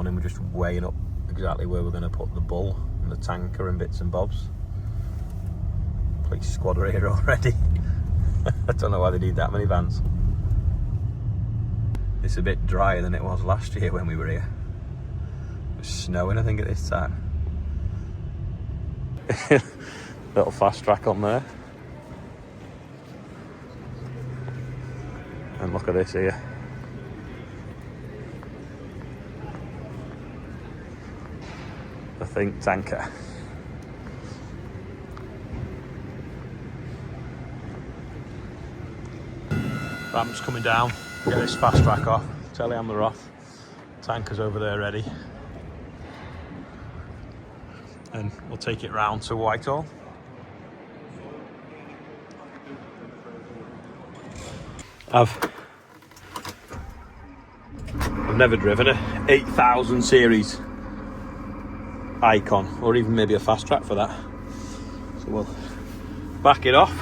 morning. We're just weighing up exactly where we're going to put the bull and the tanker and bits and bobs. Police squad are here already. I don't know why they need that many vans. It's a bit drier than it was last year when we were here. It was snowing, I think, at this time. Little fast track on there. And look at this here. The think tanker. Ramp's coming down. Get this fast track off. Telehandler off. Tanker's over there ready. And we'll take it round to Whitehall. I've never driven a 8000 series Icon, or even maybe a fast track for that. So we'll back it off.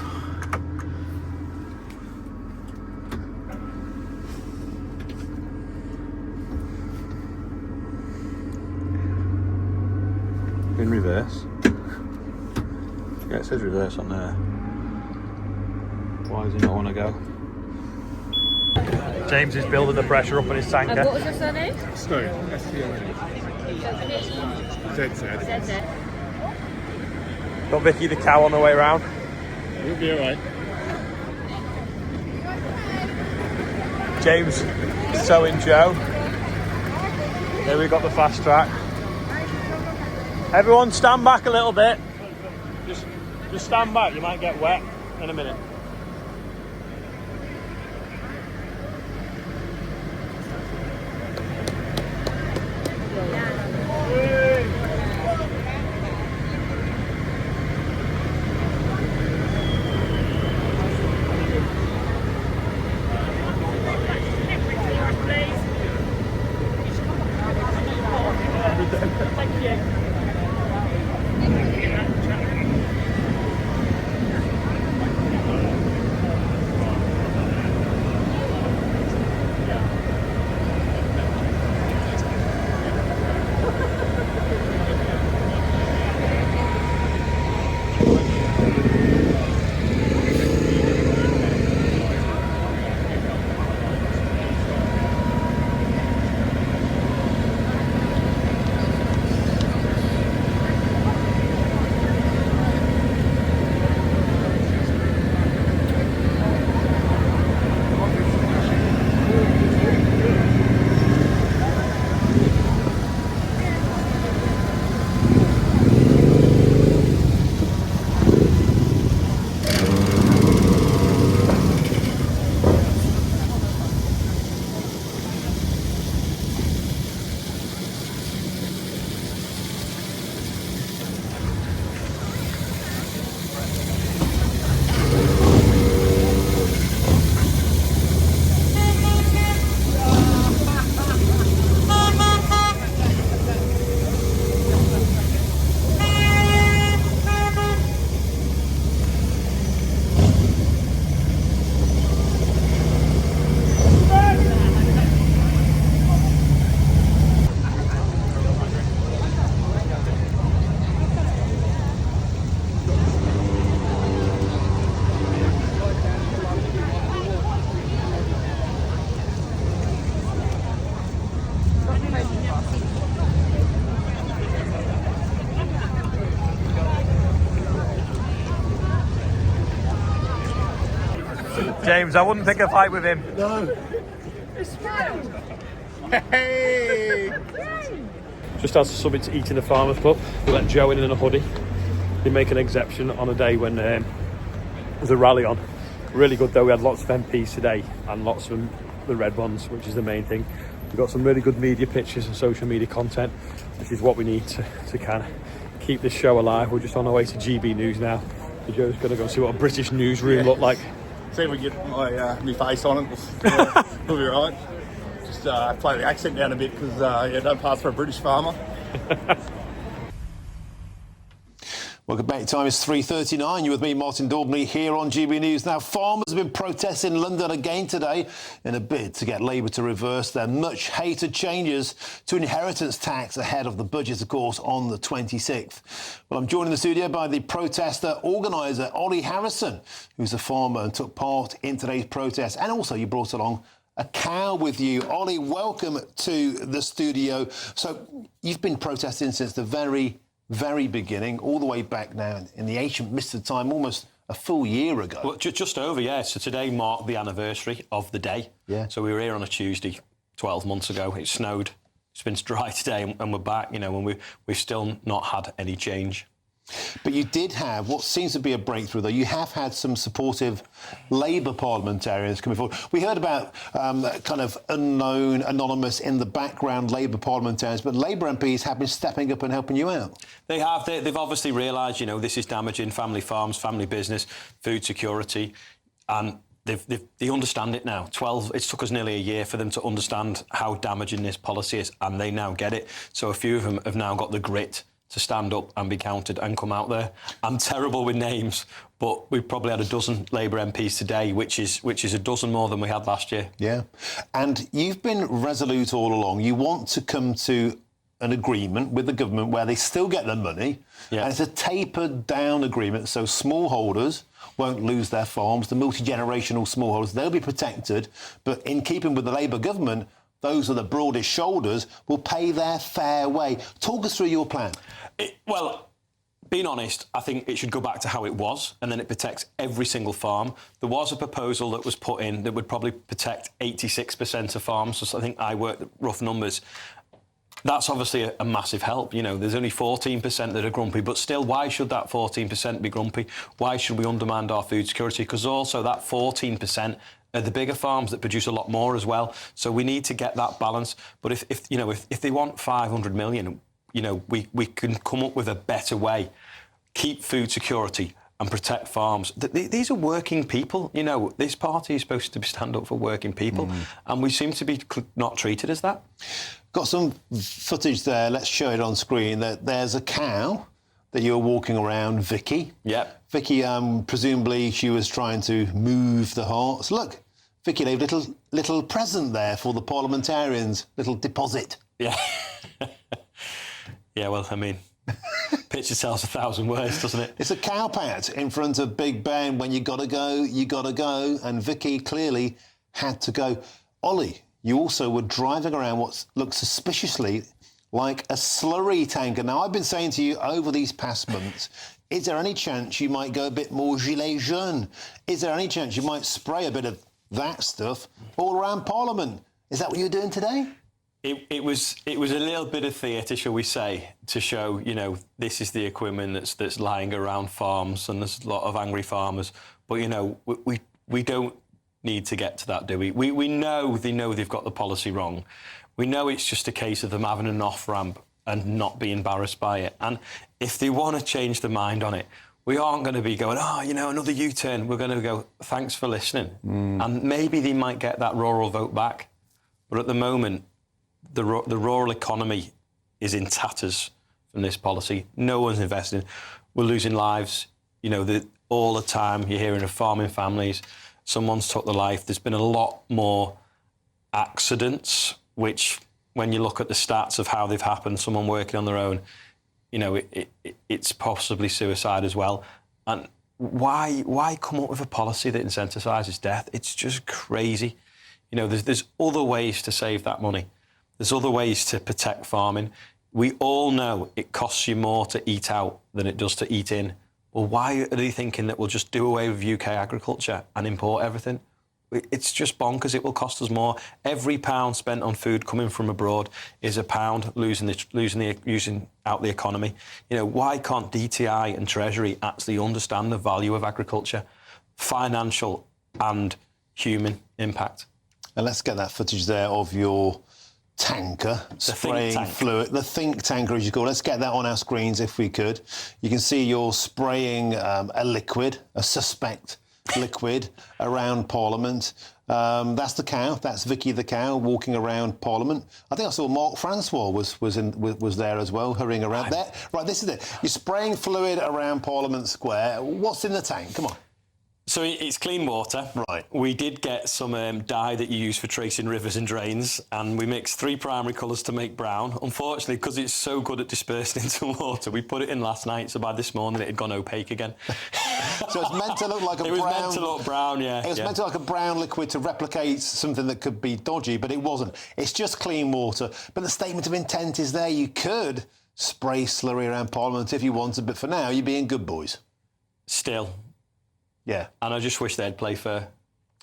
In reverse. Yeah, it says reverse on there. Why does he not want to go? James is building the pressure up on his tanker. What was your surname? Slurry. Certas. Got Vicky the cow on the way round. You'll be alright. James is towing Joe. Here we got the fast track. Everyone stand back a little bit. Just stand back, you might get wet in a minute. James, I wouldn't pick a fight with him. No. Hey! Just had something to eat in the Farmers Pub. We let Joe in a hoodie. They make an exception on a day when there's a rally on. Really good though, we had lots of MPs today and lots of the red ones, which is the main thing. We've got some really good media pictures and social media content, which is what we need to kind of keep this show alive. We're just on our way to GB News now. So Joe's going to go see what a British newsroom looked like. See if we get my face on it. We'll be right. Just play the accent down a bit because don't pass for a British farmer. Welcome back. Time is 3:39. You're with me, Martin Daubney, here on GB News. Now, farmers have been protesting in London again today in a bid to get Labour to reverse their much-hated changes to inheritance tax ahead of the budget, of course, on the 26th. Well, I'm joined in the studio by the protester organiser, Olly Harrison, who's a farmer and took part in today's protest. And also, you brought along a cow with you. Olly, welcome to the studio. So, you've been protesting since the very beginning, all the way back now in the ancient mist of time, almost a full year ago. Well, just over, yeah. So today marked the anniversary of the day. Yeah. So we were here on a Tuesday 12 months ago. It snowed. It's been dry today and we're back, you know, and we've still not had any change. But you did have what seems to be a breakthrough, though. You have had some supportive Labour parliamentarians coming forward. We heard about kind of unknown, anonymous, in the background Labour parliamentarians, but Labour MPs have been stepping up and helping you out. They have. They've obviously realised, you know, this is damaging family farms, family business, food security, and they understand it now. It took us nearly a year for them to understand how damaging this policy is, and they now get it. So a few of them have now got the grit to stand up and be counted and come out there. I'm terrible with names, but we've probably had a dozen Labour MPs today, which is a dozen more than we had last year. Yeah. And you've been resolute all along. You want to come to an agreement with the government where they still get their money, yeah. And it's a tapered down agreement, so smallholders won't lose their farms, the multi-generational smallholders, they'll be protected, but in keeping with the Labour government, those are the broadest shoulders will pay their fair way. Talk us through your plan. Well, being honest, I think it should go back to how it was, and then it protects every single farm. There was a proposal that was put in that would probably protect 86% of farms. So I think I worked rough numbers. That's obviously a massive help. You know, there's only 14% that are grumpy, but still, why should that 14% be grumpy? Why should we undermine our food security? Because also that 14% are the bigger farms that produce a lot more as well. So we need to get that balance. But if they want 500 million, you know, we can come up with a better way, keep food security and protect farms. These are working people. You know, this party is supposed to stand up for working people, and we seem to be not treated as that. Got some footage there. Let's show it on screen. There's a cow that you're walking around, Vicky. Yep. Vicky, presumably she was trying to move the hearts. Look, Vicky gave a little present there for the parliamentarians, little deposit. Yeah. Yeah, well, I mean, picture tells 1,000 words, doesn't it? It's a cow pat in front of Big Ben. When you got to go, you got to go. And Vicky clearly had to go. Olly, you also were driving around what looks suspiciously like a slurry tanker. Now, I've been saying to you over these past months, is there any chance you might go a bit more gilet jaune? Is there any chance you might spray a bit of that stuff all around Parliament? Is that what you're doing today? It was a little bit of theatre, shall we say, to show, you know, this is the equipment that's lying around farms, and there's a lot of angry farmers. But, you know, we don't need to get to that, do we? We know they've got the policy wrong. We know it's just a case of them having an off-ramp and not be embarrassed by it. And if they want to change their mind on it, we aren't going to be going, oh, you know, another U-turn. We're going to go, thanks for listening. And maybe they might get that rural vote back. But at the moment, the rural economy is in tatters from this policy. No one's investing. We're losing lives. You know, all the time you're hearing of farming families. Someone's took their life. There's been a lot more accidents, which, when you look at the stats of how they've happened, someone working on their own, you know, it's possibly suicide as well. And why come up with a policy that incentivises death? It's just crazy. You know, there's other ways to save that money. There's other ways to protect farming. We all know it costs you more to eat out than it does to eat in. Well, why are they thinking that we'll just do away with UK agriculture and import everything? It's just bonkers. It will cost us more. Every pound spent on food coming from abroad is a pound losing out the economy. You know, why can't DTI and Treasury actually understand the value of agriculture, financial and human impact? And let's get that footage there of your tanker spraying fluid, the think tanker as you call it. Let's get that on our screens if we could. You can see you're spraying a liquid, a suspect liquid around Parliament. That's the cow. That's Vicky the cow walking around Parliament. I think I saw Mark Francois was there as well, hurrying around there. Right, this is it. You're spraying fluid around Parliament Square. What's in the tank? Come on. So it's clean water. Right. We did get some dye that you use for tracing rivers and drains, and we mixed 3 primary colours to make brown. Unfortunately, because it's so good at dispersing into water, we put it in last night, so by this morning it had gone opaque again. So it's meant to look like a brown... It was meant to look brown, yeah. It was meant to look like a brown liquid to replicate something that could be dodgy, but it wasn't. It's just clean water. But the statement of intent is there. You could spray slurry around Parliament if you wanted, but for now, you're being good boys. Still. Yeah. And I just wish they'd play fair.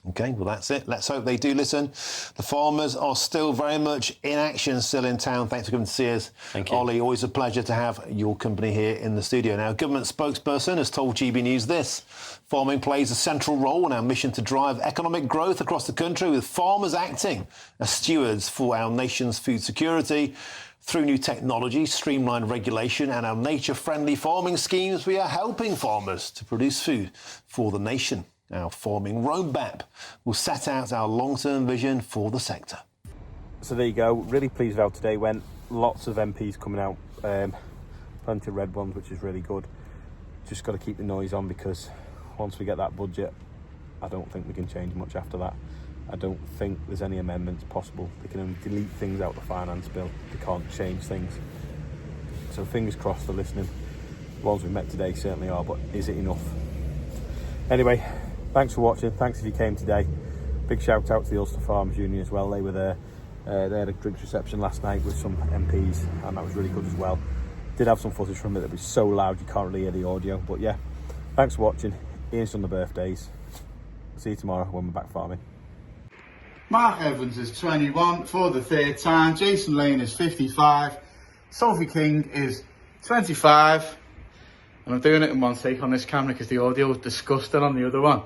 OK, well, that's it. Let's hope they do listen. The farmers are still very much in action, still in town. Thanks for coming to see us. Thank you. Olly, always a pleasure to have your company here in the studio. Now, a government spokesperson has told GB News this. Farming plays a central role in our mission to drive economic growth across the country, with farmers acting as stewards for our nation's food security. Through new technology, streamlined regulation and our nature-friendly farming schemes, we are helping farmers to produce food for the nation. Our farming roadmap will set out our long-term vision for the sector. So there you go. Really pleased with how today went. Lots of MPs coming out. Plenty of red ones, which is really good. Just got to keep the noise on, because once we get that budget, I don't think we can change much after that. I don't think there's any amendments possible. They can only delete things out of the finance bill. They can't change things. So fingers crossed they're listening. The ones we met today certainly are, but is it enough? Anyway, thanks for watching. Thanks if you came today. Big shout out to the Ulster Farmers Union as well. They were there. They had a drinks reception last night with some MPs, and that was really good as well. Did have some footage from it that was so loud you can't really hear the audio. But yeah, thanks for watching. Ian's done the birthdays. See you tomorrow when we're back farming. Mark Evans is 21 for the 3rd time. Jason Lane is 55. Sophie King is 25. And I'm doing it in one take on this camera because the audio was disgusting on the other one.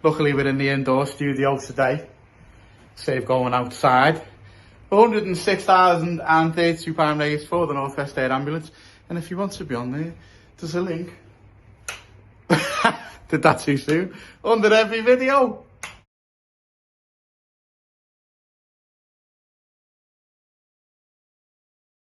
Luckily, we're in the indoor studio today. Save going outside. £106,032 raised for the North West Air Ambulance. And if you want to be on there, there's a link. Did that too soon? Under every video.